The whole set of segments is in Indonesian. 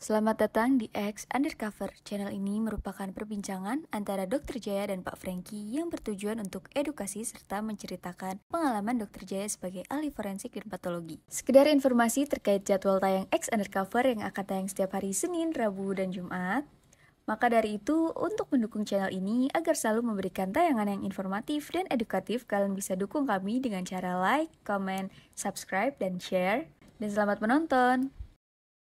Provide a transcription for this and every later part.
Selamat datang di X Undercover. Channel ini merupakan perbincangan antara Dr. Jaya dan Pak Franky yang bertujuan untuk edukasi serta menceritakan pengalaman Dr. Jaya sebagai ahli forensik dan patologi. Sekedar informasi terkait jadwal tayang X Undercover yang akan tayang setiap hari Senin, Rabu, dan Jumat. Maka dari itu, untuk mendukung channel ini agar selalu memberikan tayangan yang informatif dan edukatif, kalian bisa dukung kami dengan cara like, comment, subscribe, dan share. Dan selamat menonton!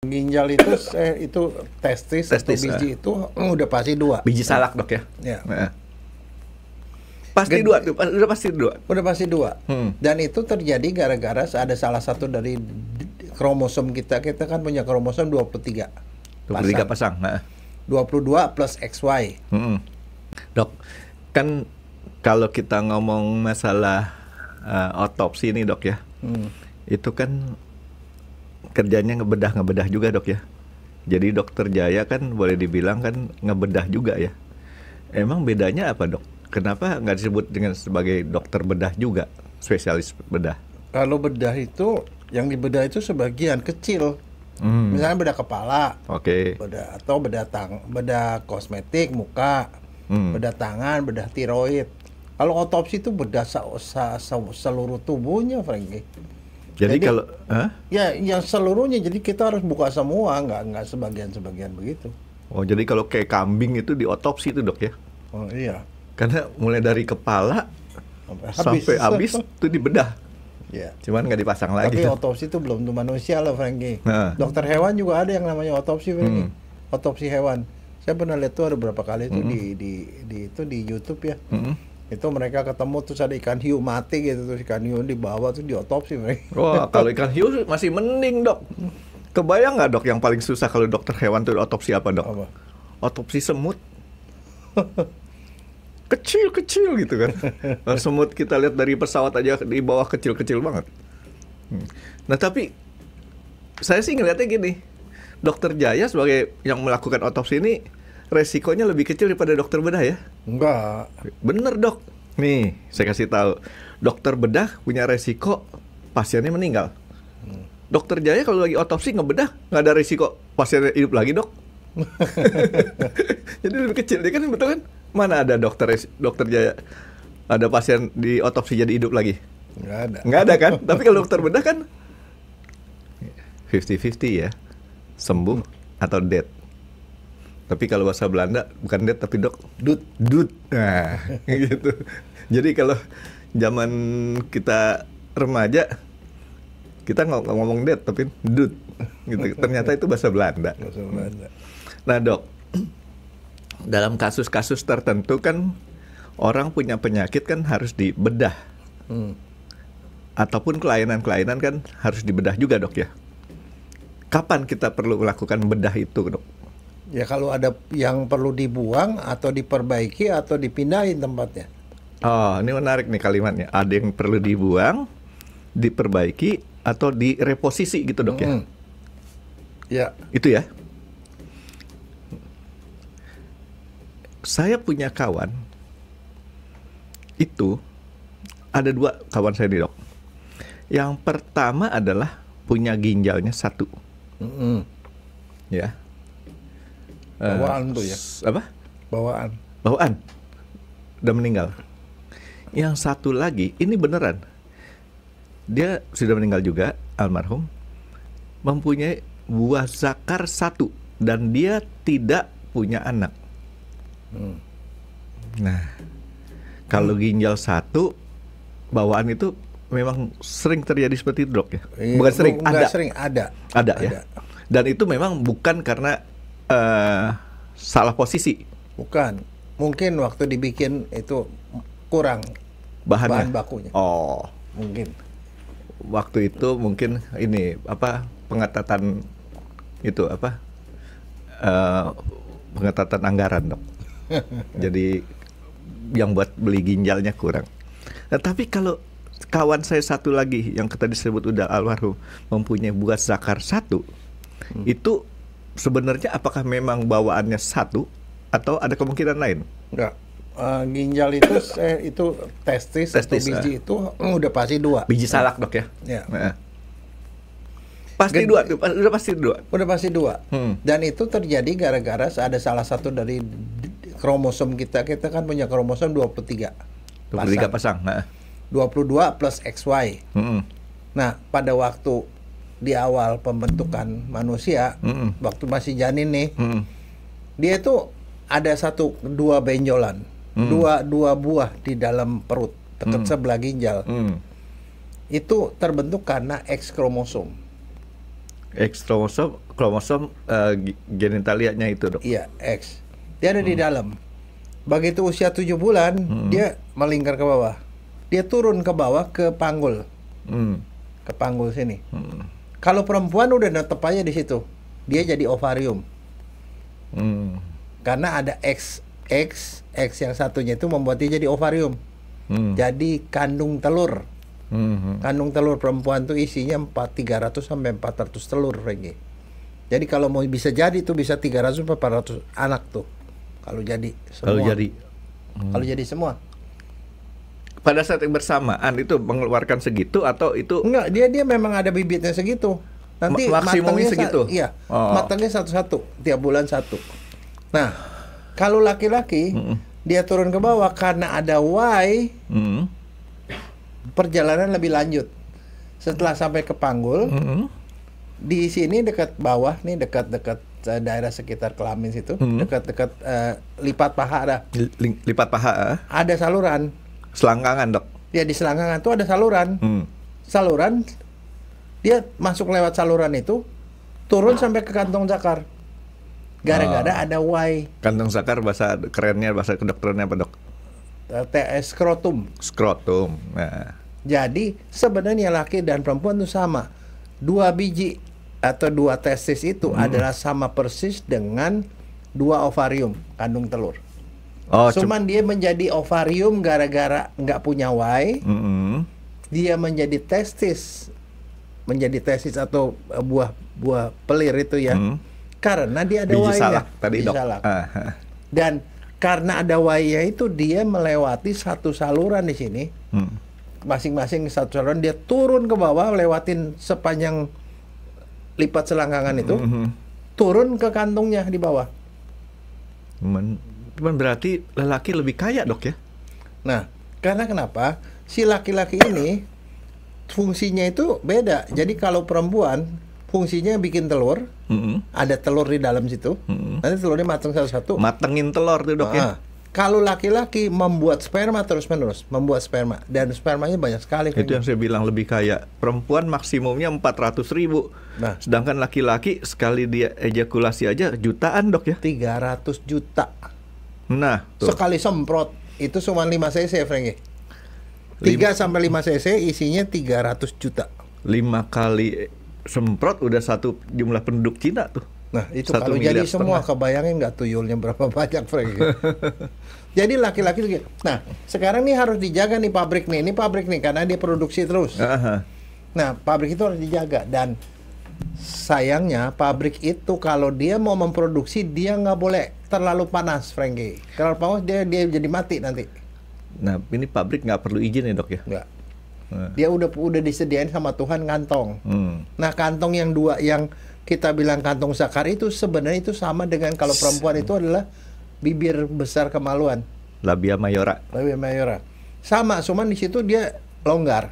Ginjal itu testis atau biji itu udah pasti 2. Biji salak dok ya? Ya. Nah. Pasti 2 tuh, udah pasti 2. Udah pasti 2. Dan itu terjadi gara-gara ada salah satu dari kromosom kita kan punya kromosom 23 pasang. Nah. 22 plus XY. Dok, kan kalau kita ngomong masalah otopsi ini dok ya, itu kan kerjanya ngebedah juga dok ya. Jadi dokter Jaya kan boleh dibilang kan ngebedah juga ya. Emang bedanya apa dok? Kenapa nggak disebut dengan sebagai dokter bedah juga, spesialis bedah? Kalau bedah itu, yang dibedah itu sebagian kecil. Misalnya bedah kepala, bedah atau bedah kosmetik muka, bedah tangan, bedah tiroid. Kalau otopsi itu bedah seluruh tubuhnya, Franky. Jadi kalau ya yang seluruhnya, jadi kita harus buka semua, nggak sebagian begitu. Oh, jadi kalau kayak kambing itu diotopsi itu dok ya? Oh iya. Karena mulai dari kepala sampai habis itu dibedah. Ya. Cuman nggak dipasang lagi. Tapi otopsi itu belum tuh manusia loh, Franky. Nah. Dokter hewan juga ada yang namanya otopsi, Franky. Otopsi hewan. Saya pernah lihat tuh ada beberapa kali itu di YouTube ya. Itu mereka ketemu terus ada ikan hiu mati gitu, terus ikan hiu dibawa tuh diotopsi mereka. Wah, kalau ikan hiu masih mending dok. Kebayang nggak dok yang paling susah kalau dokter hewan tuh otopsi apa dok? Apa? Otopsi semut. Kecil gitu kan. Semut kita lihat dari pesawat aja di bawah kecil banget. Nah tapi saya sih ngeliatnya gini, dokter Jaya sebagai yang melakukan otopsi ini resikonya lebih kecil daripada dokter bedah ya? Enggak. Bener dok. Nih, saya kasih tahu. Dokter bedah punya resiko pasiennya meninggal. Dokter Jaya kalau lagi otopsi ngebedah nggak ada resiko pasiennya hidup lagi dok. Jadi lebih kecil, dia kan betul kan? Mana ada dokter Jaya ada pasien di otopsi jadi hidup lagi? Nggak ada kan? Tapi kalau dokter bedah kan 50-50 ya, sembuh atau dead. Tapi kalau bahasa Belanda bukan dead tapi dok, dud. Nah, gitu. Jadi kalau zaman kita remaja kita nggak ngomong dead tapi dud gitu. Ternyata itu bahasa Belanda. Nah, dok, dalam kasus-kasus tertentu kan orang punya penyakit kan harus dibedah. Ataupun kelainan-kelainan kan harus dibedah juga, dok ya. Kapan kita perlu melakukan bedah itu, dok? Ya kalau ada yang perlu dibuang atau diperbaiki atau dipindahin tempatnya. Oh, ini menarik nih kalimatnya. Ada yang perlu dibuang, diperbaiki, atau direposisi gitu dok ya? Ya. Itu ya? Saya punya kawan, itu ada 2 kawan saya nih dok. Yang pertama adalah punya ginjalnya 1. Ya. Bawaan tuh ya? Apa? Bawaan. Udah meninggal. Yang satu lagi, ini beneran. Dia sudah meninggal juga, almarhum. Mempunyai buah zakar 1. Dan dia tidak punya anak. Nah, kalau ginjal 1, bawaan itu memang sering terjadi seperti itu dok ya? Bukan sering, ada. Ada ya? Dan itu memang bukan karena salah posisi. Bukan. Mungkin waktu dibikin itu kurang bahan bakunya. Oh, mungkin. Waktu itu mungkin ini pengetatan itu pengetatan anggaran dok. Jadi yang buat beli ginjalnya kurang. Nah, tapi kalau kawan saya satu lagi yang tadi disebut udah almarhum mempunyai buah zakar 1, itu sebenarnya apakah memang bawaannya 1 atau ada kemungkinan lain? Enggak. Ginjal itu testis atau biji itu udah pasti 2. Biji salak dok ya? Ya. Pasti dua, udah pasti dua. Udah pasti dua. Dan itu terjadi gara-gara ada salah satu dari kromosom kita kan punya kromosom 23 pasang. Nah. 22 plus XY. Nah, pada waktu di awal pembentukan manusia, waktu masih janin nih, dia itu ada dua benjolan, dua buah di dalam perut, dekat sebelah ginjal. Itu terbentuk karena X kromosom. X kromosom genitalianya itu, Dok. Iya, X. Dia ada di dalam. Begitu usia 7 bulan, dia melingkar ke bawah. Dia turun ke bawah ke panggul. Ke panggul sini. Kalau perempuan udah netep aja di situ. Dia jadi ovarium. Karena ada X yang satunya itu membuat dia jadi ovarium. Jadi kandung telur. Kandung telur perempuan tuh isinya 300 sampai 400 telur, Franky. Jadi kalau mau bisa jadi tuh bisa 300 sampai 400 anak tuh. Kalau jadi semua. Kalau jadi semua. Pada saat yang bersamaan itu mengeluarkan segitu atau itu? Enggak, dia memang ada bibitnya segitu. Nanti maksimumnya segitu. Iya. Matangnya satu-satu, tiap bulan satu. Nah, kalau laki-laki dia turun ke bawah karena ada Y. Perjalanan lebih lanjut. Setelah sampai ke panggul, di sini dekat bawah nih, dekat daerah sekitar kelamin situ, dekat lipat paha ada. Lipat paha? Ada saluran. Selangkangan, Dok. Ya, di selangkangan tuh ada saluran. Saluran, dia masuk lewat saluran itu, turun sampai ke kantong zakar. Gara-gara ada Y. Kantong zakar bahasa kerennya, bahasa kedokterannya apa, Dok? Skrotum. Skrotum. Nah. Jadi sebenarnya laki dan perempuan itu sama. 2 biji atau 2 testis itu adalah sama persis dengan 2 ovarium, kandung telur. Cuman dia menjadi ovarium gara-gara nggak punya Y. Dia menjadi testis atau buah pelir itu ya. Karena dia ada Y-nya. Tadi, Dok. Dan karena ada Y-nya itu dia melewati satu saluran di sini. Masing-masing satu saluran, dia turun ke bawah lewatin sepanjang lipat selangkangan itu, turun ke kantongnya di bawah. Cuman berarti lelaki lebih kaya, Dok, ya? Nah, karena kenapa? Si laki-laki ini fungsinya itu beda. Jadi kalau perempuan fungsinya bikin telur, ada telur di dalam situ, nanti telurnya matang satu-satu. Matengin telur tuh, Dok, ya? Kalau laki-laki membuat sperma terus-menerus, membuat sperma, dan spermanya banyak sekali. Itu yang saya bilang lebih kaya. Perempuan maksimumnya 400.000. Nah, sedangkan laki-laki sekali dia ejakulasi aja jutaan, Dok, ya? 300 juta. Nah, tuh. Sekali semprot itu cuma 5 cc, Franky. 3 sampai 5 cc isinya 300 juta. 5 kali semprot udah satu jumlah penduduk Cina tuh. Nah, itu kalau jadi semua, kebayangin nggak tuyulnya berapa banyak, Franky. Jadi laki-laki gitu. Nah, sekarang nih harus dijaga nih pabrik nih. Ini pabrik nih karena dia produksi terus. Nah, pabrik itu harus dijaga. Dan sayangnya pabrik itu kalau dia mau memproduksi, dia nggak boleh terlalu panas, Franky. Kalau panas dia jadi mati nanti. Nah, ini pabrik nggak perlu izin ya, Dok, ya? Nggak. Dia udah disediain sama Tuhan kantong. Nah, kantong yang dua yang kita bilang kantong zakar itu sebenarnya itu sama dengan kalau perempuan itu adalah bibir besar kemaluan. Labia mayora. Labia mayora. Sama, cuman di situ dia longgar.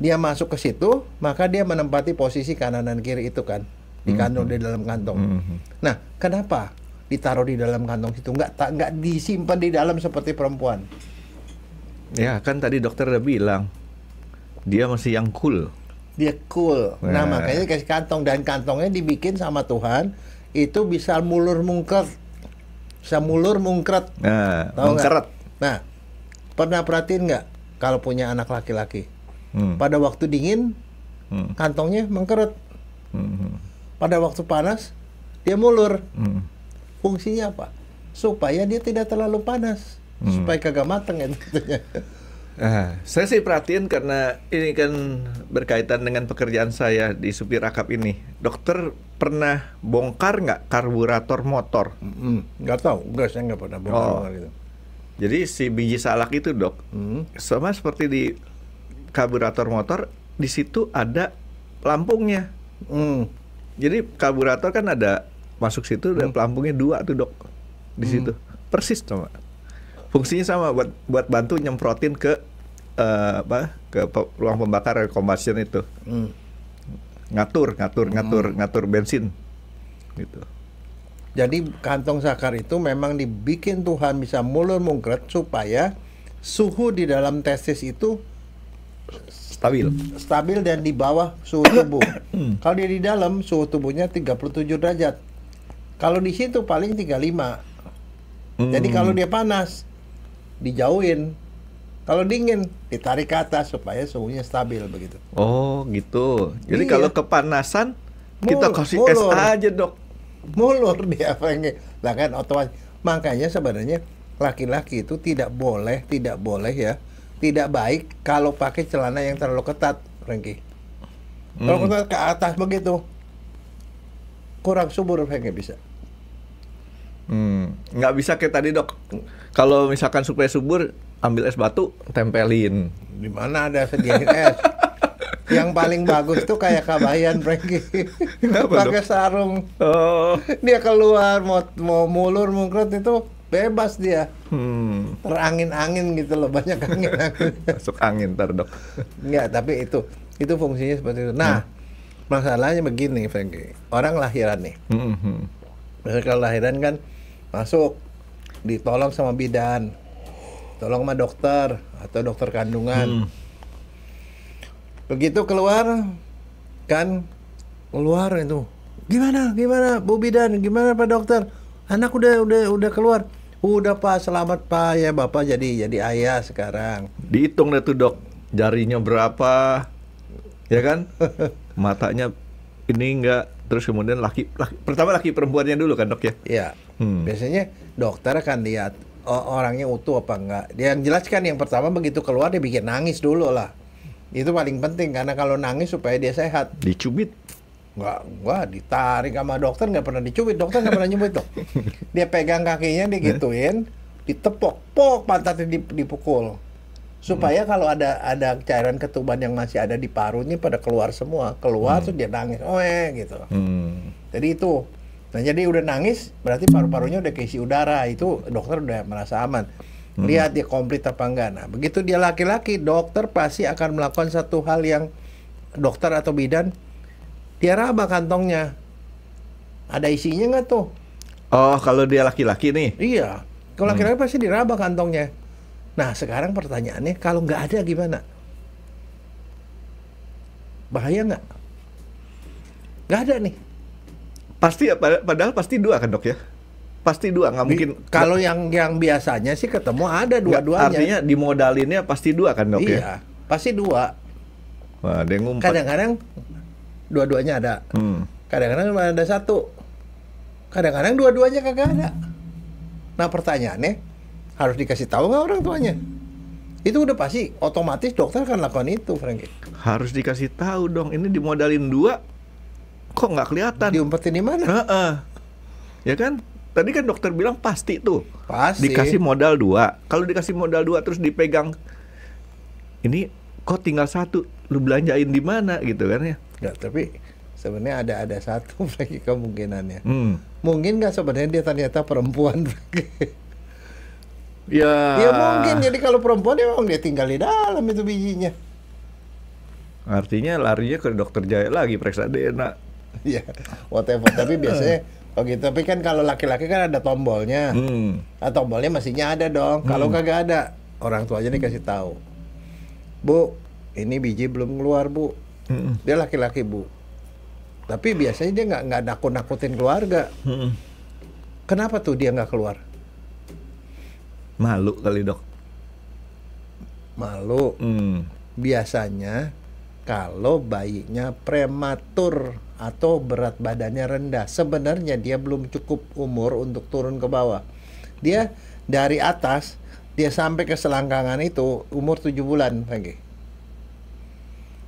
Dia masuk ke situ, maka dia menempati posisi kanan dan kiri itu kan, di kantong di dalam kantong. Nah, kenapa ditaruh di dalam kantong situ? Nggak disimpan di dalam seperti perempuan. Ya, kan tadi dokter udah bilang dia masih yang cool. Dia cool. Nah, makanya dikasih kantong, dan kantongnya dibikin sama Tuhan itu bisa mulur mungkret. Bisa mulur mungkret. Mungkret. Nah, pernah perhatiin nggak kalau punya anak laki-laki? Pada waktu dingin kantongnya mengkeret. Pada waktu panas dia mulur. Fungsinya apa? Supaya dia tidak terlalu panas. Supaya kagak mateng ya tentunya. Saya sih perhatiin karena ini kan berkaitan dengan pekerjaan saya di supir akap ini. Dokter pernah bongkar nggak karburator motor? Nggak tahu, saya nggak pernah bongkar gitu. Jadi si biji salak itu, Dok, sama seperti di karburator motor, di situ ada lampungnya. Jadi karburator kan ada masuk situ dan pelampungnya 2 tuh dok di situ. Persis sama. Fungsinya sama buat bantu nyemprotin ke ruang pembakaran combustion itu. Ngatur bensin gitu. Jadi kantong sakar itu memang dibikin Tuhan bisa mulur mungkret supaya suhu di dalam testis itu stabil dan di bawah suhu tubuh. Kalau dia di dalam suhu tubuhnya 37 derajat. Kalau di situ paling 35. Jadi kalau dia panas dijauhin. Kalau dingin ditarik ke atas supaya suhunya stabil begitu. Oh, gitu. Jadi kalau kepanasan kita kasih es aja, Dok. Mulur dia pengen. Nah kan otomatis. Makanya sebenarnya laki-laki itu tidak boleh ya. Tidak baik kalau pakai celana yang terlalu ketat, Franky. Kalau ketat ke atas begitu kurang subur, Franky bisa. Nggak bisa kayak tadi, Dok. Kalau misalkan supaya subur, ambil es batu, tempelin. Di mana ada sediain es? Yang paling bagus tuh kayak Kabayan, Franky. Pakai sarung. Oh. Dia keluar mau mulur mungkret itu bebas dia. Terangin-angin gitu loh, banyak angin. Masuk angin ntar, Dok. Enggak, tapi itu fungsinya seperti itu. Nah, masalahnya begini, Franky. Orang lahiran nih. Misalnya kalau lahiran kan masuk, ditolong sama bidan, tolong sama dokter atau dokter kandungan. Begitu keluar itu, gimana Bu bidan, gimana Pak dokter, anak udah keluar. Udah Pak, selamat Pak, ya Bapak jadi ayah sekarang. Dihitung deh tuh, Dok, jarinya berapa, ya kan? Matanya ini enggak. Terus kemudian pertama laki perempuannya dulu kan, Dok ya? Iya. Biasanya dokter akan lihat orangnya utuh apa enggak. Dia yang jelaskan yang pertama begitu keluar dia bikin nangis dulu lah. Itu paling penting karena kalau nangis supaya dia sehat. Dicubit? Enggak, ditarik sama dokter, nggak pernah dicubit. Dokter nggak pernah nyubit, Dok. Dia pegang kakinya, digituin, ditepok, pantatnya dipukul. Supaya kalau ada cairan ketuban yang masih ada di parunya pada keluar semua. Keluar tuh dia nangis, gitu. Jadi itu. Nah jadi udah nangis, berarti paru-parunya udah keisi udara. Itu dokter udah merasa aman. Lihat dia komplit apa enggak. Nah begitu dia laki-laki, dokter pasti akan melakukan satu hal yang dokter atau bidan, dia raba kantongnya. Ada isinya nggak tuh? Oh, kalau dia laki-laki nih? Iya. Kalau laki-laki pasti diraba kantongnya. Nah, sekarang pertanyaannya, kalau nggak ada gimana? Bahaya nggak? Nggak ada nih. Pasti, padahal pasti 2 kan, Dok ya? Pasti 2, nggak mungkin. Kalau yang biasanya sih ketemu ada dua-duanya. Artinya dimodalinnya pasti 2 kan, Dok ya? Iya, pasti 2. Wah, dia ngumpet. Kadang-kadang dua-duanya ada. Kadang-kadang cuma ada 1. Kadang-kadang dua-duanya kagak ada. Nah, pertanyaannya, harus dikasih tahu nggak orang tuanya? Itu udah pasti otomatis dokter akan lakukan itu, Franky. Harus dikasih tahu dong. Ini dimodalin 2, kok nggak kelihatan? Diumpetin di mana? Ya kan? Tadi kan dokter bilang pasti tuh. Pasti. Dikasih modal 2. Kalau dikasih modal 2 terus dipegang, ini kok tinggal 1, lu belanjain di mana gitu kan ya? Nggak, tapi sebenarnya ada 1 Franky kemungkinannya. Mungkin nggak sebenarnya dia ternyata perempuan, Franky. Ya mungkin, jadi kalau perempuan ya memang dia tinggal di dalam itu bijinya. Artinya larinya ke dokter Jaya lagi periksa DNA. Ya, whatever. Tapi biasanya gitu. Tapi kan kalau laki-laki kan ada tombolnya. Tombolnya mestinya ada dong. Kalau kagak ada, orang tuanya dikasih tahu. Bu, ini biji belum keluar, Bu. Dia laki-laki, Bu. Tapi biasanya dia nggak nakut-nakutin keluarga. Kenapa tuh dia nggak keluar? Malu kali, Dok. Malu. Biasanya kalau bayinya prematur atau berat badannya rendah, sebenarnya dia belum cukup umur untuk turun ke bawah. Dia dari atas, dia sampai ke selangkangan itu umur 7 bulan, Franky.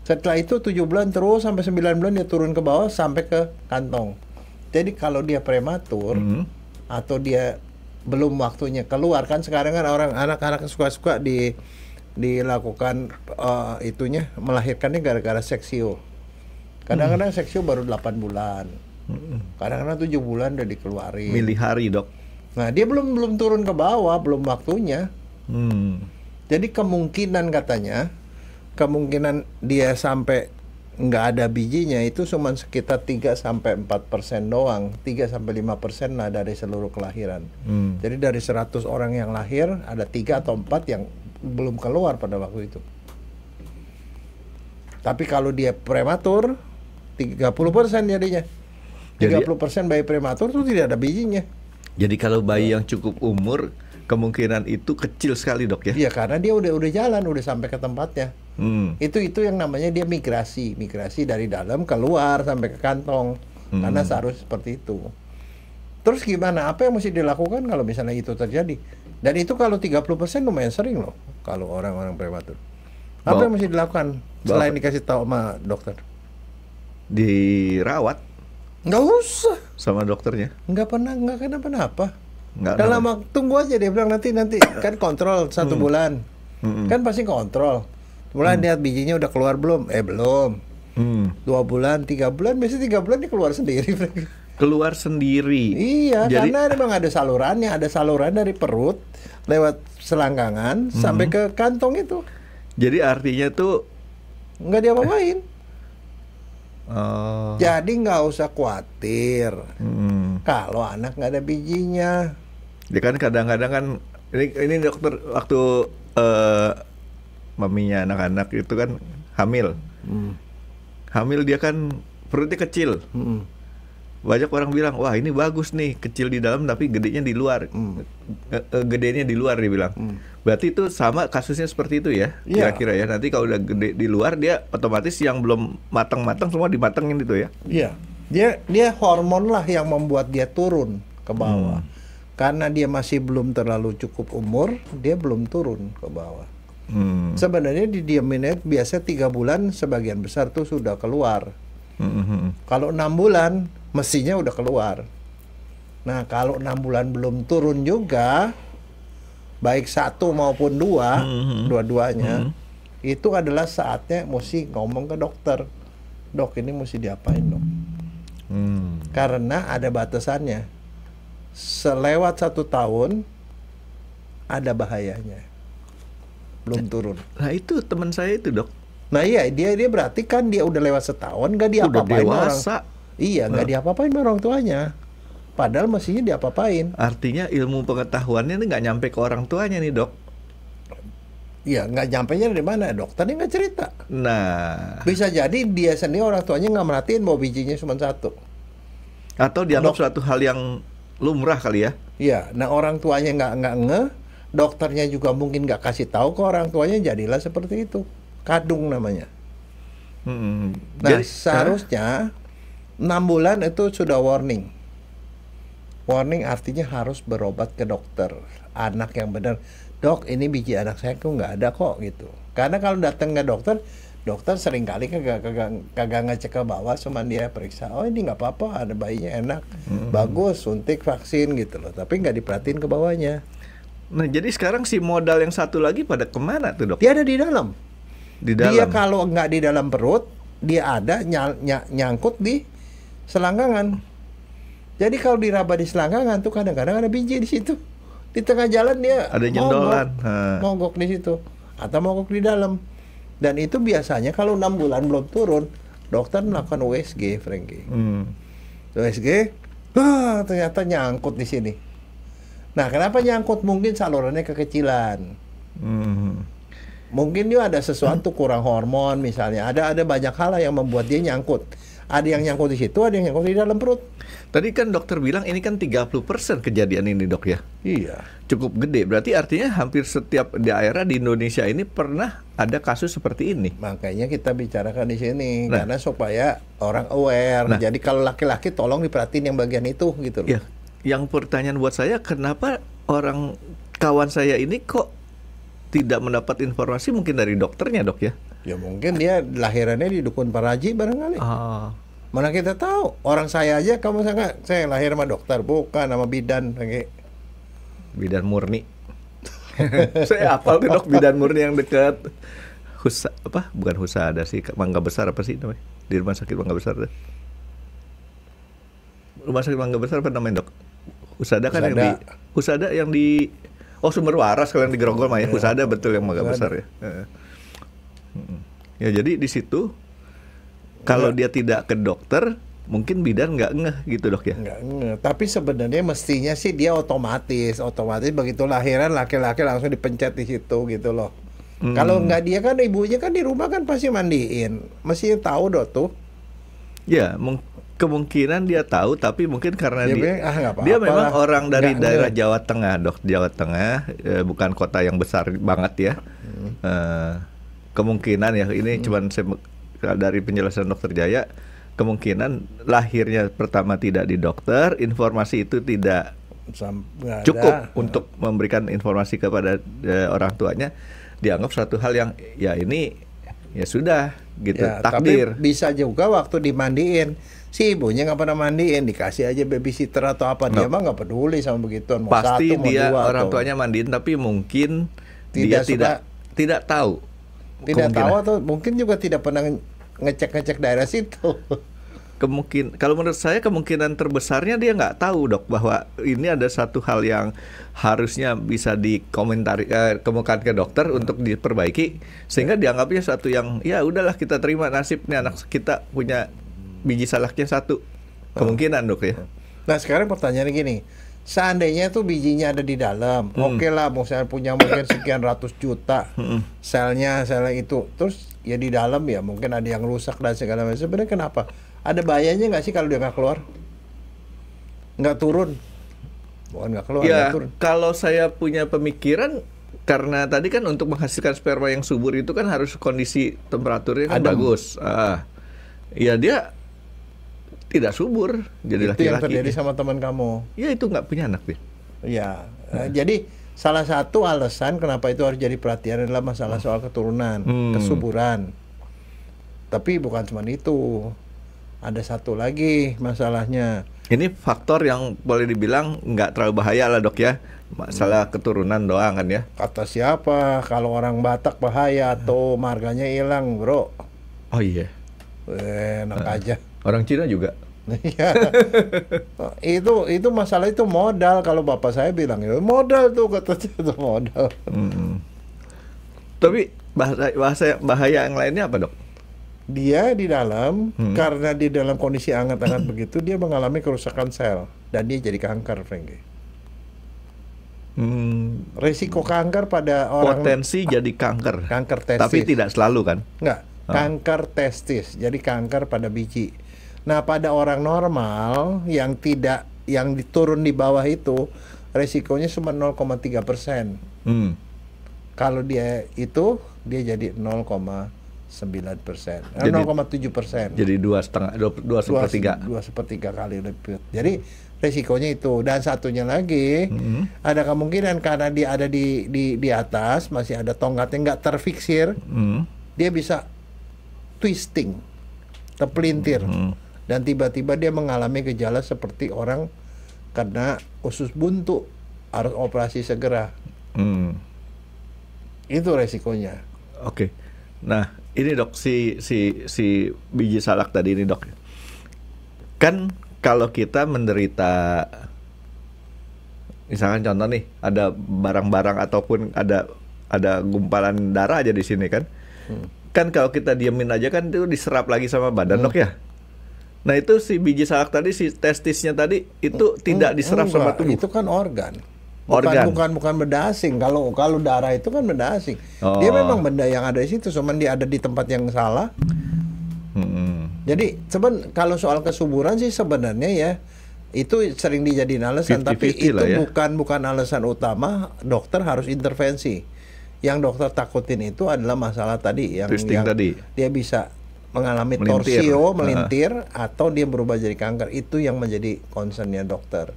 Setelah itu 7 bulan terus sampai 9 bulan dia turun ke bawah sampai ke kantong. Jadi kalau dia prematur atau dia belum waktunya keluar, kan sekarang kan orang anak-anak suka-suka dilakukan itunya melahirkannya gara-gara seksio. Kadang-kadang seksio baru 8 bulan. Kadang-kadang 7 bulan udah dikeluarin. Milih hari, Dok. Nah, dia belum turun ke bawah, belum waktunya. Jadi kemungkinan dia sampai nggak ada bijinya itu cuma sekitar 3-4% doang, 3-5% lah dari seluruh kelahiran. Jadi dari 100 orang yang lahir ada 3 atau 4 yang belum keluar pada waktu itu. Tapi kalau dia prematur 30% jadinya. 30% bayi prematur itu tidak ada bijinya. Jadi kalau bayi yang cukup umur kemungkinan itu kecil sekali, Dok, ya? Iya, karena dia udah jalan, udah sampai ke tempatnya. Itu yang namanya dia migrasi dari dalam keluar sampai ke kantong. Karena seharusnya seperti itu. Terus gimana? Apa yang mesti dilakukan kalau misalnya itu terjadi? Dan itu kalau 30% lumayan sering loh kalau orang-orang prematur. Apa yang mesti dilakukan selain dikasih tahu sama dokter? Dirawat. Nggak usah. Sama dokternya? Nggak kenapa-napa. Dalam tunggu aja, dia bilang nanti kan kontrol 1 bulan. Kan pasti kontrol. Mulai lihat bijinya udah keluar belum? Belum. 2 bulan, 3 bulan, biasanya 3 bulan dia keluar sendiri. Keluar sendiri. Iya, jadi, karena memang ada saluran dari perut lewat selangkangan sampai ke kantong itu. Jadi artinya tuh nggak diapa-apain. Jadi nggak usah khawatir kalau anak nggak ada bijinya. Ya kan kadang-kadang kan ini dokter waktu maminya anak-anak itu kan hamil. Hamil dia kan perutnya kecil. Banyak orang bilang, wah ini bagus nih, kecil di dalam tapi gedenya di luar. Gedenya di luar dia bilang. Berarti itu sama kasusnya seperti itu ya, kira-kira ya. Nanti kalau udah gede di luar dia otomatis yang belum matang-matang semua dimatengin itu ya. Iya. Dia hormon lah yang membuat dia turun ke bawah. Karena dia masih belum terlalu cukup umur, dia belum turun ke bawah. Sebenarnya didiamin biasa 3 bulan sebagian besar tuh sudah keluar. Kalau 6 bulan mestinya udah keluar. Nah, kalau 6 bulan belum turun juga, baik 1 maupun 2, dua-duanya, itu adalah saatnya mesti ngomong ke dokter. Dok, ini mesti diapain, Dok? Karena ada batasannya. Selewat 1 tahun ada bahayanya. Belum turun. Nah, itu teman saya itu, Dok. Nah iya, dia berarti kan dia udah lewat setahun gak diapa-apain orang. Iya, gak diapa-apain orang tuanya. Padahal mestinya diapa-apain. Artinya ilmu pengetahuannya ini nggak nyampe ke orang tuanya nih, Dok. Iya, nggak nyampenya dari mana? Dokternya nggak cerita. Nah, bisa jadi dia sendiri orang tuanya nggak merhatiin bahwa bijinya cuma 1. Atau dianggap suatu hal yang lumrah kali ya. Iya, nah orang tuanya nggak ngeh, dokternya juga mungkin nggak kasih tahu ke orang tuanya, jadilah seperti itu. Kadung namanya. Nah, jadi, seharusnya 6 bulan itu sudah warning. Warning artinya harus berobat ke dokter anak yang benar. Dok, ini biji anak saya kok nggak ada kok gitu. Karena kalau datang ke dokter seringkali kagak ngecek ke bawah, cuma dia periksa. Oh, ini nggak apa-apa, ada bayinya enak, bagus, suntik vaksin gitu loh. Tapi nggak diperhatiin ke bawahnya. Nah, jadi sekarang si modal yang satu lagi pada kemana tuh, Dok? Dia ada di dalam. Dia dalam. kalau nggak di dalam perut, dia ada nyangkut di selangkangan. Jadi kalau diraba di selangkangan tuh kadang-kadang ada biji di situ. Di tengah jalan dia ada nyendolan, mogok di situ atau mogok di dalam. Dan itu biasanya kalau 6 bulan belum turun, dokter melakukan USG, Frankie. USG, ternyata nyangkut di sini. Nah, kenapa nyangkut? Mungkin salurannya kekecilan. Mungkin dia ada sesuatu kurang hormon misalnya. Ada banyak hal yang membuat dia nyangkut. Ada yang nyangkut di situ, ada yang nyangkut di dalam perut. Tadi kan dokter bilang ini kan 30% kejadian ini, Dok ya. Iya. Cukup gede. Berarti artinya hampir setiap daerah di Indonesia ini pernah ada kasus seperti ini. Makanya kita bicarakan di sini karena supaya orang aware. Jadi kalau laki-laki tolong diperhatiin yang bagian itu gitu loh. Ya. Yang pertanyaan buat saya, kenapa orang kawan saya ini kok tidak mendapat informasi mungkin dari dokternya, Dok ya? Ya mungkin dia lahirannya di Dukun Paraji barangkali. Mana kita tahu? Orang saya aja, saya lahir sama dokter, bukan sama bidan. Bidan murni. Saya hafal tuh, Dok, bidan murni yang dekat Bukan Husada sih, Mangga Besar apa sih namanya? di Rumah Sakit Mangga Besar deh. Rumah Sakit Mangga Besar apa namanya, Dok? Husada kan yang di Husada yang di Sumber Waras kalau yang di Grogol mah ya. Husada betul yang Mangga Besar ya. Ya jadi di situ kalau dia tidak ke dokter mungkin bidan nggak ngeh gitu, Dok ya. Nggak ngeh. Tapi sebenarnya mestinya sih dia otomatis begitu lahiran laki-laki langsung dipencet di situ gitu loh. Kalau nggak dia kan ibunya kan di rumah kan pasti mandiin, mesti tahu Dok tuh. Ya, kemungkinan dia tahu, tapi mungkin karena dia memang orang dari daerah Jawa Tengah, Dok. Jawa Tengah, bukan kota yang besar banget ya. Kemungkinan ya, ini cuman dari penjelasan Dokter Jaya, kemungkinan lahirnya pertama tidak di dokter, informasi itu tidak cukup untuk memberikan informasi kepada orang tuanya, dianggap suatu hal yang ya ini ya sudah gitu, takdir. Tapi bisa juga waktu dimandiin si ibunya nggak pernah mandiin, dikasih aja babysitter atau apa, dia mah nggak peduli sama begituan. Mau pasti satu, mau dia dua, orang atau tuanya mandiin, tapi mungkin dia tidak tahu. Tidak tahu atau mungkin juga tidak pernah ngecek daerah situ. Kemungkinan, kalau menurut saya kemungkinan terbesarnya dia nggak tahu, Dok, bahwa ini ada satu hal yang harusnya bisa dikomentari, kemukakan ke dokter untuk diperbaiki, sehingga dianggapnya satu yang ya udahlah kita terima nasibnya anak kita punya biji salaknya satu. Kemungkinan, Dok ya. Nah sekarang pertanyaannya gini, seandainya tuh bijinya ada di dalam, oke lah, misalnya punya mungkin sekian ratus juta selnya itu, terus ya di dalam ya mungkin ada yang rusak dan segala macam. Sebenarnya kenapa? Ada bahayanya nggak sih kalau dia nggak keluar? Nggak turun? Bukan nggak keluar, ya, nggak turun. Kalau saya punya pemikiran, karena tadi kan untuk menghasilkan sperma yang subur itu kan harus kondisi temperaturnya kan bagus. Ya dia tidak subur, jadi laki-laki. Itu yang terjadi sama teman kamu. Ya itu nggak punya anak deh. Ya, jadi salah satu alasan kenapa itu harus jadi perhatian adalah masalah soal keturunan, kesuburan. Tapi bukan cuma itu. Ada satu lagi masalahnya. Ini faktor yang boleh dibilang nggak terlalu bahaya lah, Dok ya. Masalah keturunan doang kan ya. Kata siapa? Kalau orang Batak bahaya atau marganya hilang, bro. Oh iya. Enak aja. Orang Cina juga. Iya. itu masalah itu modal. Kalau bapak saya bilang ya modal tuh, katanya itu modal. Tapi bahaya yang lainnya apa, Dok? Dia di dalam, karena di dalam kondisi hangat-hangat begitu, dia mengalami kerusakan sel dan dia jadi kanker, Frankie. Risiko kanker pada orang, potensi jadi kanker testis. Tapi tidak selalu kan? Enggak, kanker testis, jadi kanker pada biji. Nah, pada orang normal yang diturun di bawah itu, risikonya cuma 0,3%. Kalau dia itu, dia jadi 0,9%, 0,7%. Jadi 2,5 kali lebih. Jadi resikonya itu. Dan satunya lagi, ada kemungkinan karena dia ada di atas, masih ada tongkatnya nggak terfiksir, dia bisa twisting, terpelintir, dan tiba-tiba dia mengalami gejala seperti orang kena usus buntu, harus operasi segera. Itu resikonya. Oke. Nah, ini, Dok, si biji salak tadi ini, Dok. Kan kalau kita menderita, misalkan contoh nih, ada barang-barang ataupun ada gumpalan darah aja di sini kan. Kan kalau kita diemin aja kan itu diserap lagi sama badan, Dok ya. Nah, itu si biji salak tadi, si testisnya tadi itu tidak diserap sama tubuh. Itu kan organ. Bukan benda asing. Kalau darah itu kan benda asing. Dia memang benda yang ada di situ, cuman dia ada di tempat yang salah. Jadi kalau soal kesuburan sih sebenarnya ya itu sering dijadiin alasan, tapi itu ya. bukan alasan utama. Dokter harus intervensi. Yang dokter takutin itu adalah masalah tadi yang tadi. Dia bisa mengalami torsio, melintir, atau dia berubah jadi kanker. Itu yang menjadi concernnya dokter.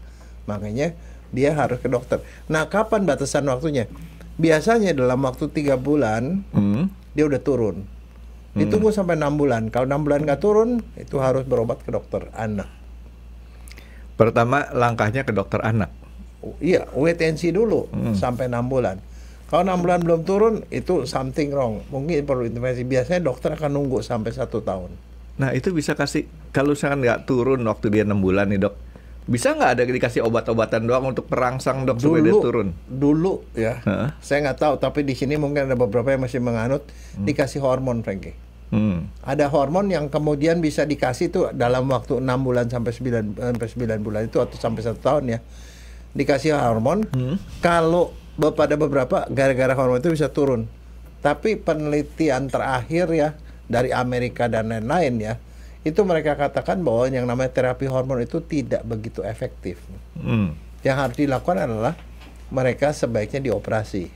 Makanya dia harus ke dokter. Nah, kapan batasan waktunya? Biasanya dalam waktu 3 bulan dia udah turun. Ditunggu sampai 6 bulan. Kalau 6 bulan nggak turun, itu harus berobat ke dokter anak. Pertama langkahnya ke dokter anak. Iya, wait and see dulu sampai 6 bulan. Kalau 6 bulan belum turun, itu something wrong. Mungkin perlu intervensi. Biasanya dokter akan nunggu sampai 1 tahun. Nah itu bisa kasih, kalau misalkan nggak turun waktu dia 6 bulan nih dok, bisa nggak ada dikasih obat-obatan doang untuk perangsang dok supaya dia turun? Dulu ya, saya nggak tahu, tapi di sini mungkin ada beberapa yang masih menganut dikasih hormon, Frankie. Ada hormon yang kemudian bisa dikasih tuh dalam waktu 6 bulan sampai 9 bulan itu, atau sampai 1 tahun ya, dikasih hormon. Kalau pada beberapa gara-gara hormon itu bisa turun. Tapi penelitian terakhir ya dari Amerika dan lain-lain ya, itu mereka katakan bahwa yang namanya terapi hormon itu tidak begitu efektif. Yang harus dilakukan adalah mereka sebaiknya dioperasi.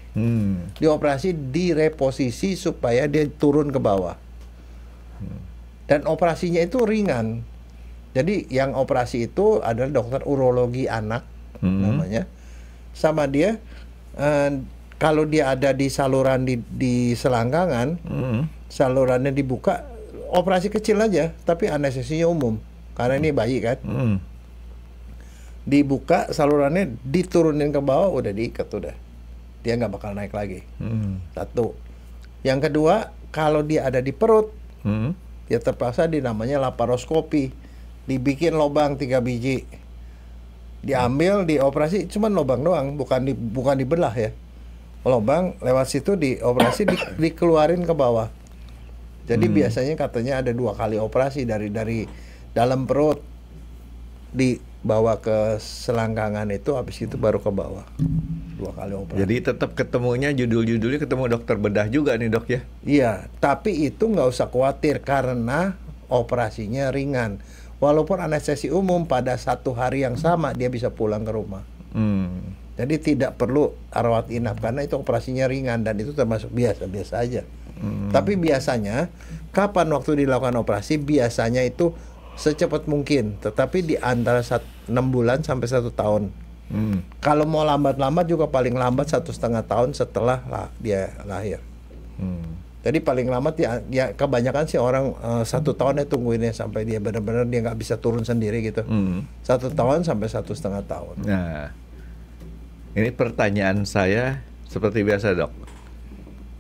Dioperasi, direposisi supaya dia turun ke bawah. Dan operasinya itu ringan. Jadi yang operasi itu adalah dokter urologi anak namanya. Sama dia kalau dia ada di saluran di selangkangan, salurannya dibuka, operasi kecil aja, tapi anestesinya umum, karena ini bayi kan. Dibuka salurannya, diturunin ke bawah, udah diikat, udah, dia nggak bakal naik lagi. Satu. Yang kedua, kalau dia ada di perut, dia terpaksa namanya laparoskopi, dibikin lubang 3 biji, diambil, dioperasi, cuman lubang doang, bukan dibelah ya. Lubang, lewat situ dioperasi, dikeluarin ke bawah. Jadi biasanya katanya ada 2 kali operasi, dari dalam perut dibawa ke selangkangan itu, habis itu baru ke bawah. 2 kali operasi. Jadi tetap ketemunya, judul-judulnya ketemu dokter bedah juga nih dok ya? Iya, tapi itu nggak usah khawatir karena operasinya ringan. Walaupun anestesi umum, pada 1 hari yang sama dia bisa pulang ke rumah. Jadi tidak perlu rawat inap karena itu operasinya ringan dan itu termasuk biasa-biasa aja. Tapi biasanya kapan waktu dilakukan operasi, biasanya itu secepat mungkin, tetapi di antara 6 bulan sampai 1 tahun. Kalau mau lambat-lambat juga paling lambat 1,5 tahun setelah dia lahir. Jadi paling lambat ya kebanyakan sih orang 1 tahun ya tungguinnya sampai dia benar-benar dia nggak bisa turun sendiri gitu. 1 tahun sampai 1,5 tahun. Nah, ini pertanyaan saya seperti biasa dok,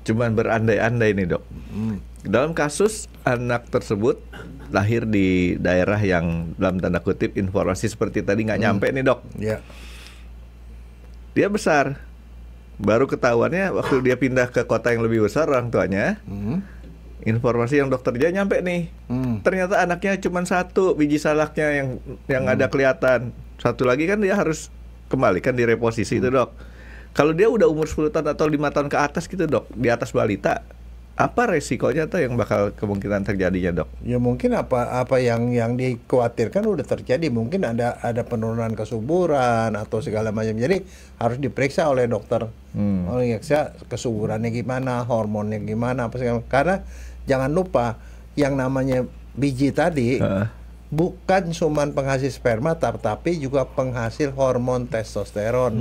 cuman berandai-andai nih dok. Dalam kasus anak tersebut lahir di daerah yang dalam tanda kutip informasi seperti tadi nggak nyampe nih dok. Dia besar, baru ketahuannya waktu dia pindah ke kota yang lebih besar orang tuanya. Informasi yang dokter dia nyampe nih, ternyata anaknya cuma 1 biji salaknya yang ada kelihatan. 1 lagi kan dia harus kembali kan direposisi itu dok. Kalau dia udah umur 10 tahun atau 5 tahun ke atas gitu dok, di atas balita, apa resikonya tuh yang bakal kemungkinan terjadinya dok? Ya mungkin apa yang dikhawatirkan udah terjadi, mungkin ada penurunan kesuburan atau segala macam. Jadi harus diperiksa oleh dokter. Periksa kesuburannya gimana, hormonnya gimana, apa segala. Karena jangan lupa yang namanya biji tadi bukan cuma penghasil sperma, tapi juga penghasil hormon testosteron.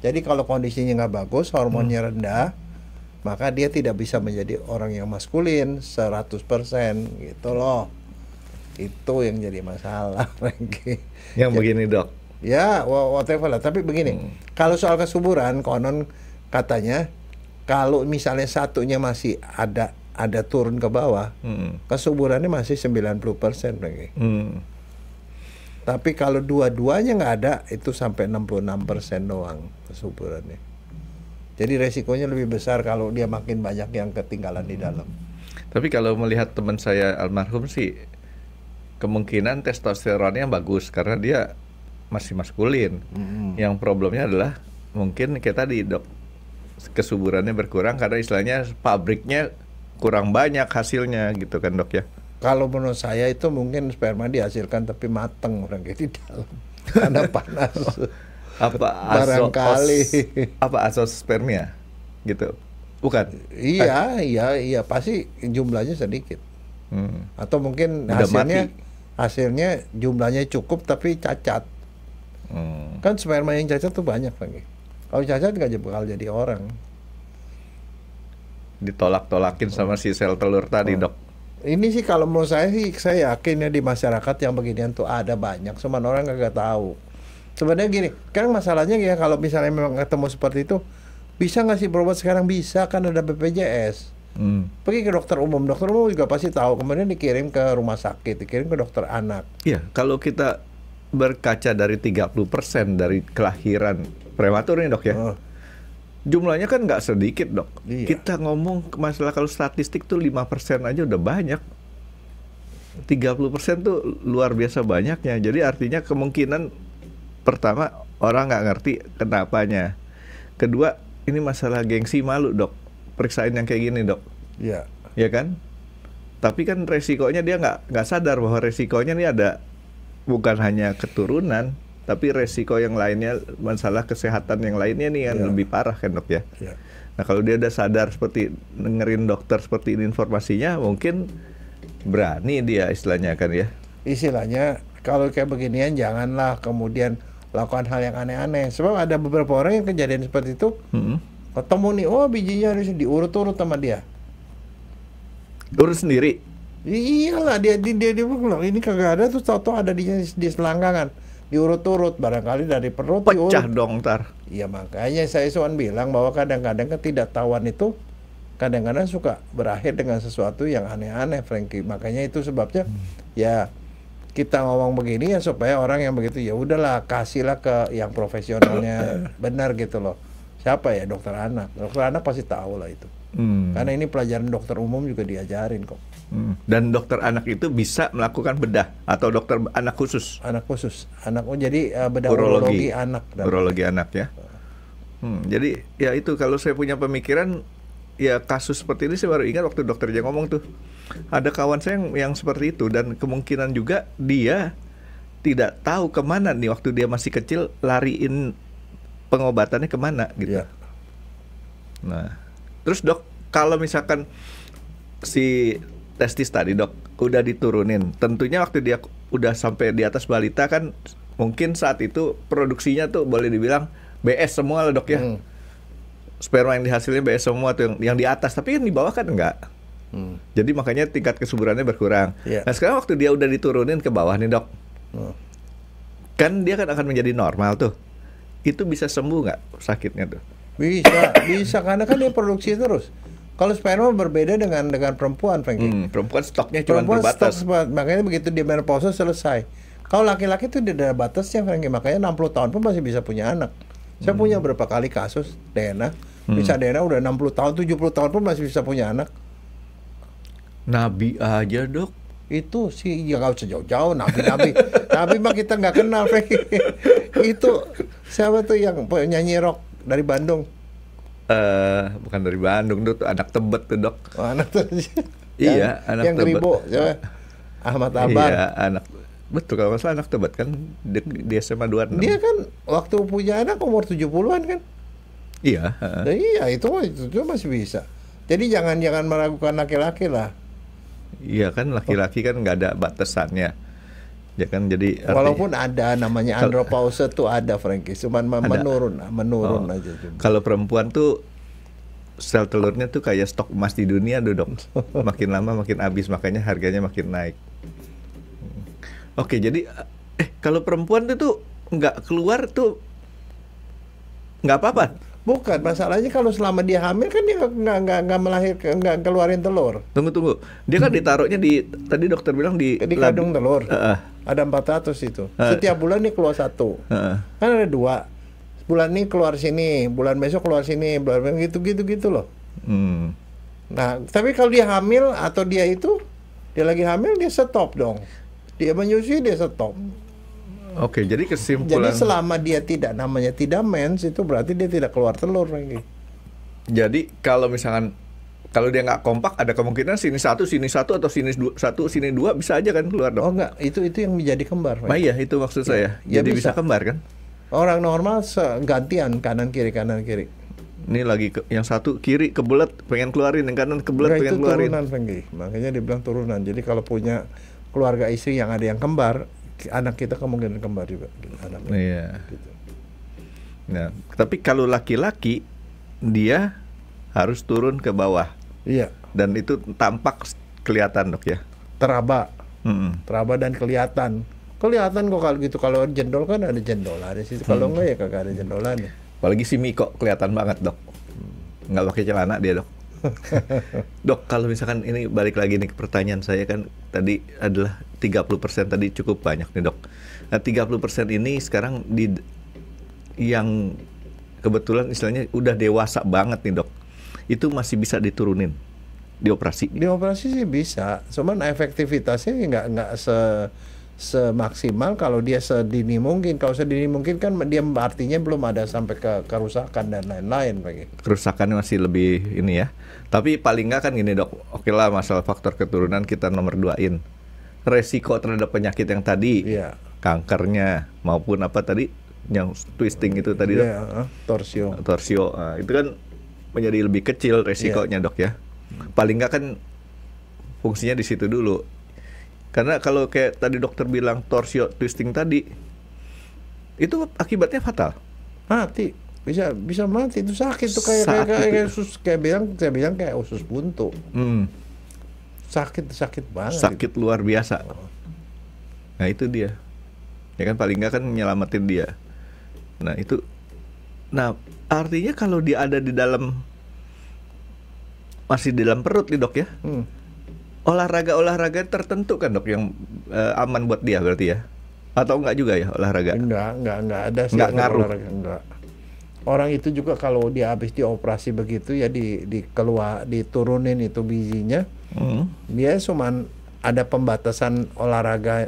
Jadi kalau kondisinya nggak bagus, hormonnya rendah, maka dia tidak bisa menjadi orang yang maskulin 100% gitu loh. Itu yang jadi masalah, Frankie. Yang begini dok? Ya, whatever lah. Tapi begini, kalau soal kesuburan, konon katanya kalau misalnya satunya masih ada turun ke bawah, kesuburannya masih 90%, Frankie. Tapi kalau dua-duanya nggak ada, itu sampai 66% doang kesuburannya. Jadi resikonya lebih besar kalau dia makin banyak yang ketinggalan di dalam. Tapi kalau melihat teman saya almarhum sih, kemungkinan testosteronnya bagus karena dia masih maskulin. Yang problemnya adalah mungkin kayak tadi dok, kesuburannya berkurang karena istilahnya pabriknya kurang banyak hasilnya gitu kan dok ya. Kalau menurut saya itu mungkin sperma dihasilkan tapi mateng orang di dalam karena panas. Barangkali apa azoospermia gitu, bukan? Iya pasti jumlahnya sedikit. Atau mungkin hasilnya jumlahnya cukup tapi cacat. Kan sperma yang cacat tuh banyak lagi. Kalau cacat nggak bakal jadi orang. Ditolak-tolakin sama si sel telur tadi dok. Ini sih kalau menurut saya sih, saya yakin ya di masyarakat yang beginian tuh ada banyak, cuman orang nggak tahu. Sebenarnya gini, kan masalahnya ya kalau misalnya memang ketemu seperti itu, bisa nggak sih berobat sekarang? Bisa, kan ada BPJS. Pergi ke dokter umum juga pasti tahu, kemudian dikirim ke rumah sakit, dikirim ke dokter anak. Iya, kalau kita berkaca dari 30% dari kelahiran prematur nih dok ya, jumlahnya kan nggak sedikit dok. Iya. Kita ngomong masalah kalau statistik tuh 5% aja udah banyak. 30% tuh luar biasa banyaknya. Jadi artinya kemungkinan pertama orang nggak ngerti kenapanya. Kedua, ini masalah gengsi malu dok. Periksain yang kayak gini dok. Iya. Ya kan? Tapi kan resikonya dia nggak sadar bahwa resikonya ini ada bukan hanya keturunan, tapi resiko yang lainnya, masalah kesehatan yang lainnya nih yang lebih parah kan dok ya. Ya. Nah kalau dia udah sadar seperti dengerin dokter seperti ini informasinya, mungkin berani dia istilahnya kan ya. Istilahnya kalau kayak beginian janganlah kemudian lakukan hal yang aneh-aneh. Sebab ada beberapa orang yang kejadian seperti itu, ketemu nih, oh bijinya harus diurut-urut sama dia. Urut sendiri? Iyalah, dia bilang ini kagak ada, tuh tahu-tahu ada di selangkangan, diurut-urut, barangkali dari perut pecah dong ntar. Iya, makanya saya suan bilang bahwa kadang-kadang ketidaktahuan itu kadang-kadang suka berakhir dengan sesuatu yang aneh-aneh, Frankie. Makanya itu sebabnya ya kita ngomong begini ya supaya orang yang begitu ya udahlah, kasihlah ke yang profesionalnya benar gitu loh. Siapa ya? Dokter anak. Dokter anak pasti tahu lah itu. Karena ini pelajaran dokter umum juga diajarin kok. Dan dokter anak itu bisa melakukan bedah atau dokter anak khusus? Anak khusus. Jadi bedah urologi anak. Urologi anak ya. Jadi ya itu, kalau saya punya pemikiran ya kasus seperti ini saya baru ingat waktu dokter Jaya ngomong tuh. Ada kawan saya yang seperti itu, dan kemungkinan juga dia tidak tahu kemana nih waktu dia masih kecil, lariin pengobatannya kemana gitu. Ya. Nah, terus dok, kalau misalkan si testis tadi dok udah diturunin, tentunya waktu dia udah sampai di atas balita kan mungkin saat itu produksinya tuh boleh dibilang BS semua lah dok ya. Sperma yang dihasilnya BS semua tuh yang di atas, tapi yang di bawah kan enggak. Jadi makanya tingkat kesuburannya berkurang. Nah sekarang waktu dia udah diturunin ke bawah nih dok, kan dia kan akan menjadi normal tuh. Itu bisa sembuh nggak sakitnya tuh? Bisa karena kan dia produksi terus. Kalau sperma berbeda dengan perempuan, Frankie. Perempuan stoknya cuma terbatas. Makanya begitu dia menopause selesai. Kalau laki-laki itu tidak ada batasnya, Frankie. Makanya 60 tahun pun masih bisa punya anak. Saya punya berapa kali kasus DNA. Bisa DNA udah 60 tahun, 70 tahun pun masih bisa punya anak. Nabi aja dok. Itu sih ya nggak usah jauh-jauh, Nabi mah kita nggak kenal, Frankie. Itu siapa tuh yang nyanyi rock dari Bandung? Bukan dari Bandung, tuh anak Tebet tuh dok. Oh, anak Tebet. Iya, anak yang Tebet. Geribo, siapa? Ahmad Albar. Iya, anak. Betul, kalau nggak salah anak Tebet kan di SMA 26. Dia kan waktu punya anak umur 70-an kan? Iya. Nah, iya, itu masih bisa. Jadi jangan meragukan laki-laki lah. Iya kan, laki-laki kan nggak ada batasannya. Ya kan, jadi walaupun ada namanya andropause tuh ada, Frankie, cuman menurun aja juga. Kalau perempuan tuh sel telurnya tuh kayak stok emas di dunia tuh dok. Makin lama makin habis, makanya harganya makin naik. Oke, jadi kalau perempuan tuh nggak keluar tuh nggak apa-apa. Bukan, masalahnya kalau selama dia hamil kan dia nggak melahirkan, nggak keluarin telur. Tunggu, dia kan ditaruhnya di, tadi dokter bilang di kandung telur. Ada 400 itu. Setiap bulan nih keluar 1. Kan ada 2. Bulan ini keluar sini, bulan besok keluar sini, bulan gitu loh. Nah, tapi kalau dia hamil atau dia lagi hamil, dia stop dong. Dia menyusui, dia stop. Oke, jadi kesimpulan. Jadi selama dia tidak mens, itu berarti dia tidak keluar telur lagi. Jadi kalau misalkan kalau dia nggak kompak, ada kemungkinan sini 1 atau sini 1 sini 2 bisa aja kan keluar dong. Oh enggak, itu yang menjadi kembar. Nah, iya, itu maksud saya. Ya, jadi bisa kembar kan? Orang normal gantian kanan kiri. Ini lagi yang satu kiri kebelet pengen keluarin, yang kanan kebelet pengen keluarin. Turunan, Frankie. Makanya dibilang turunan. Jadi kalau punya keluarga istri yang ada yang kembar, anak kita kemungkinan kembar juga anaknya. Iya. Gitu. Nah, tapi kalau laki-laki dia harus turun ke bawah. Iya. Dan itu tampak kelihatan dok ya. Teraba dan kelihatan kok kalau gitu. Kalau jendol kan ada jendolan di situ. Kalau enggak ya kagak ada jendolan ya. Apalagi si Miko kelihatan banget dok. Nggak pakai celana dia dok. Dok, kalau misalkan ini balik lagi nih ke pertanyaan saya kan tadi adalah 30% tadi cukup banyak nih dok. Nah 30% ini sekarang yang kebetulan istilahnya udah dewasa banget nih dok, itu masih bisa diturunin dioperasi? Dioperasi sih bisa, cuman efektivitasnya nggak semaksimal kalau dia sedini mungkin. Kalau sedini mungkin kan dia artinya belum ada sampai ke kerusakan dan lain-lain. Kerusakannya masih lebih ini ya. Tapi paling nggak kan gini dok, oke lah masalah faktor keturunan kita nomor 2-in. Resiko terhadap penyakit yang tadi, kankernya maupun apa tadi yang twisting itu tadi dok, torsio, nah, itu kan menjadi lebih kecil resikonya dok ya. Paling nggak kan fungsinya di situ dulu. Karena kalau kayak tadi dokter bilang torsio twisting tadi, itu akibatnya fatal. Mati, bisa mati, itu sakit tuh kayak saya bilang kayak usus buntu. Sakit banget. Sakit luar biasa. Nah itu dia. Ya kan paling nggak kan nyelamatin dia. Nah itu, nah artinya kalau dia ada di dalam, masih di dalam perut nih dok ya. Olahraga tertentu kan dok yang aman buat dia berarti ya? Atau enggak juga ya olahraga? Enggak ada sih. Enggak ngaruh. Enggak. Orang itu juga kalau dia habis dioperasi begitu ya diturunin itu bijinya. Dia cuman ada pembatasan olahraga,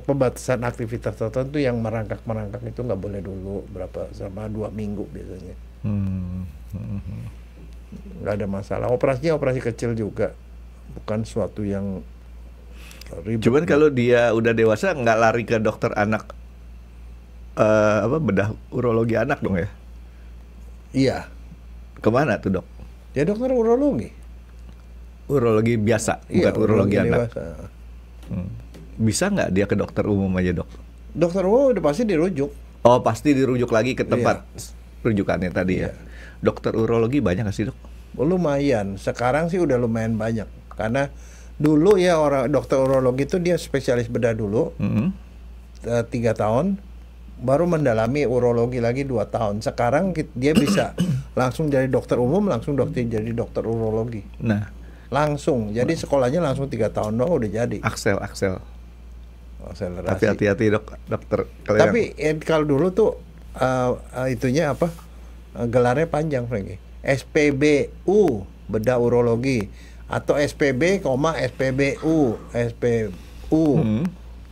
pembatasan aktivitas tertentu yang merangkak itu nggak boleh dulu selama 2 minggu biasanya. Nggak ada masalah. Operasinya operasi kecil juga, bukan suatu yang ribet. Cuman kalau dia udah dewasa nggak lari ke dokter anak, bedah urologi anak dong ya? Iya. Kemana tuh dok? Ya dokter urologi. Urologi biasa, bukan urologi anak. Bisa nggak dia ke dokter umum aja dok? Dokter umum udah pasti dirujuk. Oh pasti dirujuk lagi ke tempat rujukannya tadi ya. Dokter urologi banyak nggak sih dok? Lumayan, sekarang sih udah lumayan banyak. Karena dulu ya dokter urologi itu dia spesialis bedah dulu, 3 tahun, baru mendalami urologi lagi 2 tahun. Sekarang dia bisa langsung jadi dokter umum, langsung jadi dokter urologi. Nah, langsung, jadi sekolahnya langsung 3 tahun doang udah jadi. Akselerasi. Tapi hati-hati dokter. Tapi kalau dulu tuh itunya apa? Gelarnya panjang, Franky. SPBU, bedah urologi, atau SPB, SPBU.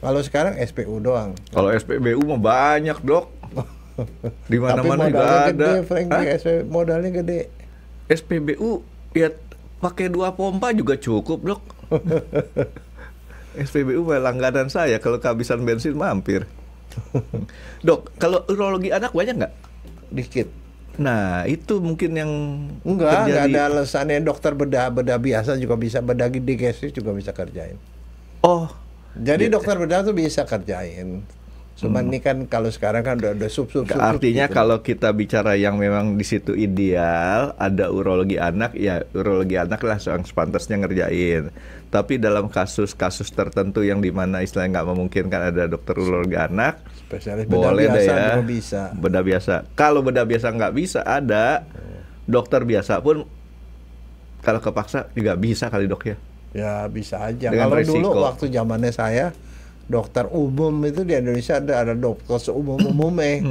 Kalau sekarang SPU doang. Kalau SPBU mah banyak dok. Di mana-mana juga ada. Franky, modalnya gede. SPBU ya pakai 2 pompa juga cukup dok. SPBU mah langganan saya, kalau kehabisan bensin mampir. Dok, kalau urologi anak banyak nggak? Dikit. Nah itu mungkin yang nggak ada alasannya. Dokter bedah biasa juga bisa, bedah digestif juga bisa kerjain. Oh, jadi dokter bedah tuh bisa kerjain. Cuman ini kan kalau sekarang kan udah sub artinya gitu. Kalau kita bicara yang memang di situ ideal ada urologi anak, ya urologi anak lah yang sepantasnya ngerjain. Tapi dalam kasus-kasus tertentu yang dimana istilahnya nggak memungkinkan ada dokter urologi anak, spesialis boleh bedah biasa ya, juga bisa. Bedah biasa. Kalau bedah biasa nggak bisa, ada dokter biasa pun kalau kepaksa juga bisa kali dok ya. Ya bisa aja. Dengan Kalau resiko. dulu waktu zamannya saya, dokter umum itu di Indonesia ada dokter seumum-umumnya.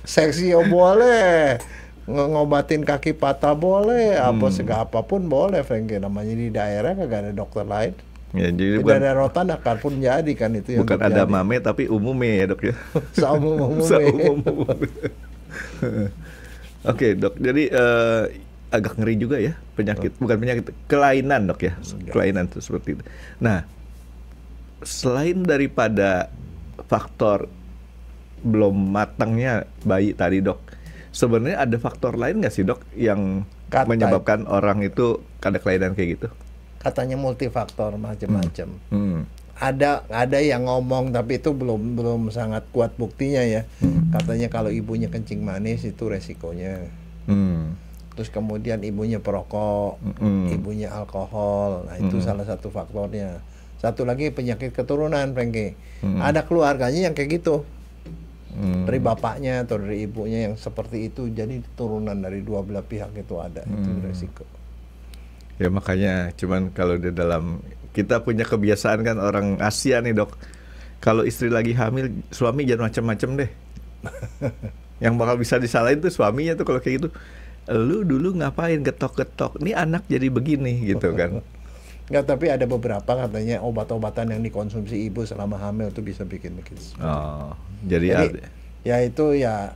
Seksio boleh, ngobatin kaki patah boleh, apapun boleh, Franky. Namanya di daerah kagak ada dokter lain. Ya, jadi tidak ada rotan akar pun jadi kan itu yang bukan terjadi. ada mame tapi umumnya ya dok ya. Oke dok, jadi agak ngeri juga ya penyakit, bukan penyakit, kelainan dok ya, kelainan itu seperti itu. Nah, selain daripada faktor belum matangnya bayi tadi dok, sebenarnya ada faktor lain nggak sih dok yang menyebabkan orang itu ada kelainan kayak gitu? Katanya multifaktor macam-macam. Ada yang ngomong tapi itu belum sangat kuat buktinya ya. Katanya kalau ibunya kencing manis itu resikonya. Terus kemudian ibunya perokok, ibunya alkohol, nah itu salah satu faktornya. Satu lagi penyakit keturunan, Franky. Ada keluarganya yang kayak gitu. dari bapaknya atau dari ibunya yang seperti itu, jadi turunan dari dua belah pihak itu ada, itu resiko. Ya makanya, cuman kalau di dalam kita punya kebiasaan kan orang Asia nih dok, kalau istri lagi hamil, suami jangan macam-macam deh. Yang bakal bisa disalahin tuh suaminya tuh kalau kayak gitu. Lu dulu ngapain getok-getok? Nih anak jadi begini gitu kan. Enggak, tapi ada beberapa katanya obat-obatan yang dikonsumsi ibu selama hamil tuh bisa bikin begitu. Oh, jadi ya itu ya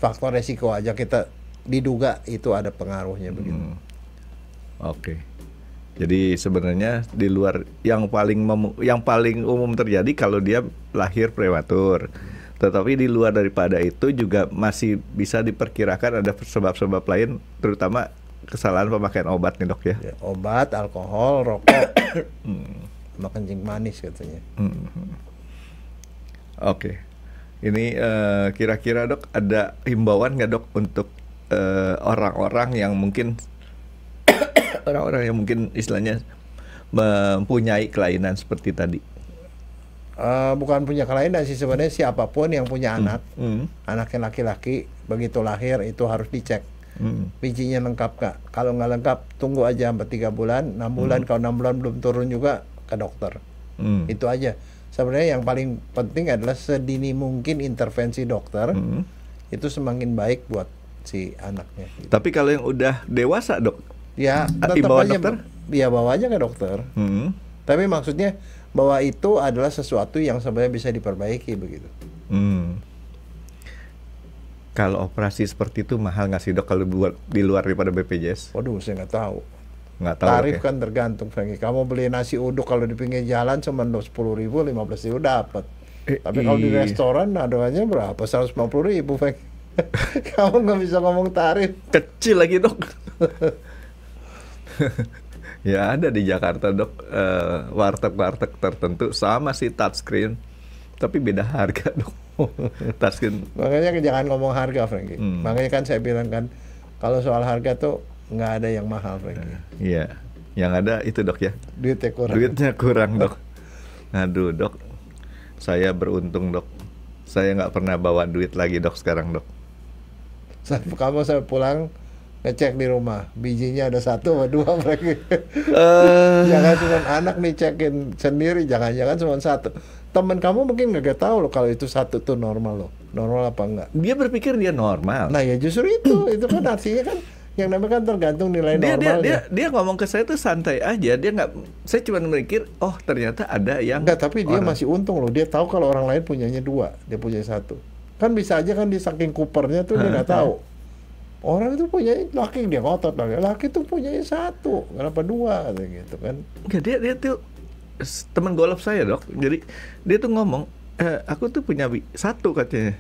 faktor resiko aja, kita diduga itu ada pengaruhnya begitu. Oke. Jadi sebenarnya di luar yang paling umum terjadi kalau dia lahir prematur. Tetapi di luar daripada itu juga masih bisa diperkirakan ada sebab-sebab lain, terutama kesalahan pemakaian obat nih dok ya. Obat, alkohol, rokok, sama kencing manis katanya. Oke. Ini kira-kira dok ada himbauan nggak dok untuk orang-orang yang mungkin istilahnya mempunyai kelainan seperti tadi? Bukan punya kelainan sih sebenarnya, siapapun yang punya anak yang laki-laki begitu lahir itu harus dicek bijinya lengkap kak. Kalau nggak lengkap tunggu aja sampai 3 bulan, 6 bulan. Kalau 6 bulan belum turun juga ke dokter. Itu aja. Sebenarnya yang paling penting adalah sedini mungkin intervensi dokter. Itu semakin baik buat si anaknya gitu. Tapi kalau yang udah dewasa dok, ya tetap aja dokter? Ya bawa aja ke dokter. Tapi maksudnya bahwa itu adalah sesuatu yang sebenarnya bisa diperbaiki begitu. Kalau operasi seperti itu mahal nggak sih dok kalau di luar daripada BPJS? Waduh, saya nggak tahu. Tarif kan tergantung, Franky. Kamu beli nasi uduk kalau di pinggir jalan cuma 10.000, 15.000 dapat. Tapi kalau di restoran adanya berapa? 150.000, Franky. Kamu nggak bisa ngomong tarif. Kecil lagi dok. Ya ada di Jakarta dok, warteg-warteg tertentu sama sih touchscreen, tapi beda harga dok. Touchscreen. Makanya jangan ngomong harga, Franky. Makanya kan saya bilang kan, kalau soal harga tuh nggak ada yang mahal, Franky. Iya, yang ada itu dok ya. Duitnya kurang dok. Aduh dok, saya beruntung dok. Saya nggak pernah bawa duit lagi dok sekarang dok. Kamu saya pulang ngecek di rumah, bijinya ada 1 atau 2 mereka. Jangan cuma anak nih cekin sendiri, jangan-jangan cuma 1. Temen kamu mungkin nggak tahu loh kalau itu 1 tuh normal loh, normal apa enggak? Dia berpikir dia normal. Nah ya justru itu kan artinya kan yang namanya kan tergantung nilai normalnya. Dia ngomong ke saya tuh santai aja, dia nggak. Saya cuma mikir, oh ternyata ada yang. Enggak, tapi dia masih untung loh, dia tahu kalau orang lain punyanya 2, dia punya 1. Kan bisa aja kan di saking kupernya tuh dia nggak tahu. Orang itu punya laki, dia ngotot laki tuh punya 1, kenapa 2 gitu kan? Enggak, dia tuh teman golf saya dok, jadi dia tuh ngomong, aku tuh punya 1 katanya.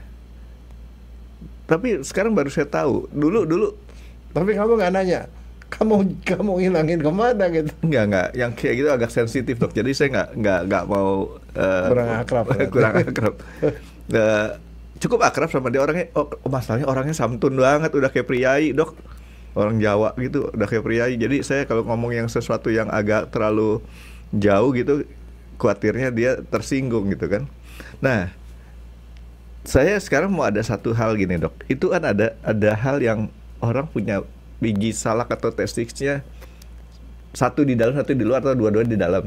Tapi sekarang baru saya tahu, dulu. Tapi kamu nggak nanya, kamu hilangin kemana gitu? Enggak, yang kayak gitu agak sensitif dok, jadi saya nggak mau kurang akrab. Cukup akrab sama dia orangnya. Masalahnya orangnya santun banget, udah kayak priai dok, orang Jawa gitu, udah kayak priai. Jadi saya kalau ngomong yang sesuatu yang agak terlalu jauh gitu, khawatirnya dia tersinggung gitu kan. Nah, saya sekarang mau ada satu hal gini dok, itu kan ada hal yang orang punya biji salak atau testisnya 1 di dalam, 1 di luar, atau dua-duanya di dalam.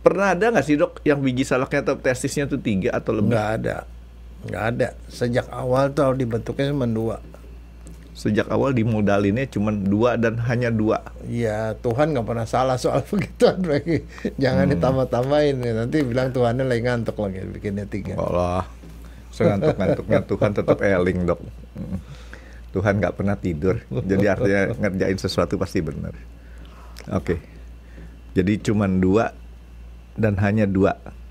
Pernah ada nggak sih dok yang biji salaknya atau testisnya tuh 3 atau lebih? Nggak ada. Sejak awal tuh dibentuknya cuma 2. Sejak awal dimodalinnya cuma 2 dan hanya 2. Iya, Tuhan nggak pernah salah soal begituan, Franky. Jangan ditambah-tambahin, nanti bilang Tuhannya lagi ngantuk lagi bikinnya 3. Allah, sengantuk-ngantuknya Tuhan tetap eling dok. Tuhan nggak pernah tidur, jadi artinya ngerjain sesuatu pasti benar. Oke. Jadi cuma 2 dan hanya 2.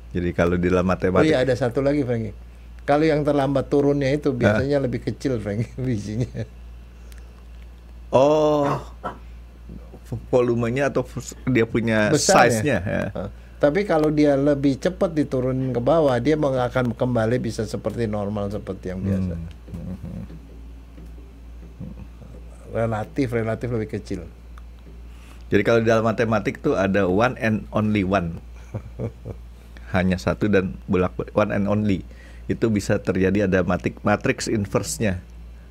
Jadi kalau di dalam matematika. Oh iya, ada satu lagi, Franky. Kalau yang terlambat turunnya itu biasanya lebih kecil, Franky, bijinya. Oh, volumenya atau dia punya size-nya ya. Tapi kalau dia lebih cepat diturunin ke bawah, dia akan kembali bisa seperti normal seperti yang biasa. Relatif lebih kecil. Jadi kalau di dalam matematik tuh ada one and only one. Hanya 1 dan bolak-balik, one and only. itu bisa terjadi ada matrix inverse-nya.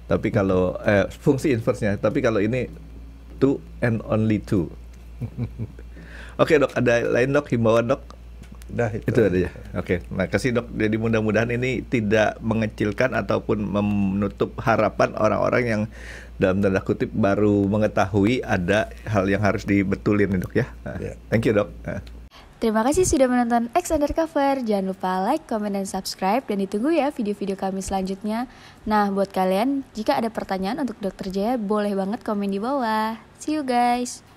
Tapi kalau fungsi inverse-nya. Tapi kalau ini 2 and only 2. Oke dok, ada lain dok, himbauan dok? Dah itu ada ya. Oke, nah kasih dok. Jadi mudah-mudahan ini tidak mengecilkan ataupun menutup harapan orang-orang yang dalam tanda kutip baru mengetahui ada hal yang harus dibetulin nih dok ya. Thank you dok. Terima kasih sudah menonton X Undercover. Jangan lupa like, comment, dan subscribe. Dan ditunggu ya video-video kami selanjutnya. Nah, buat kalian, jika ada pertanyaan untuk Dr. Jaya, boleh banget komen di bawah. See you guys.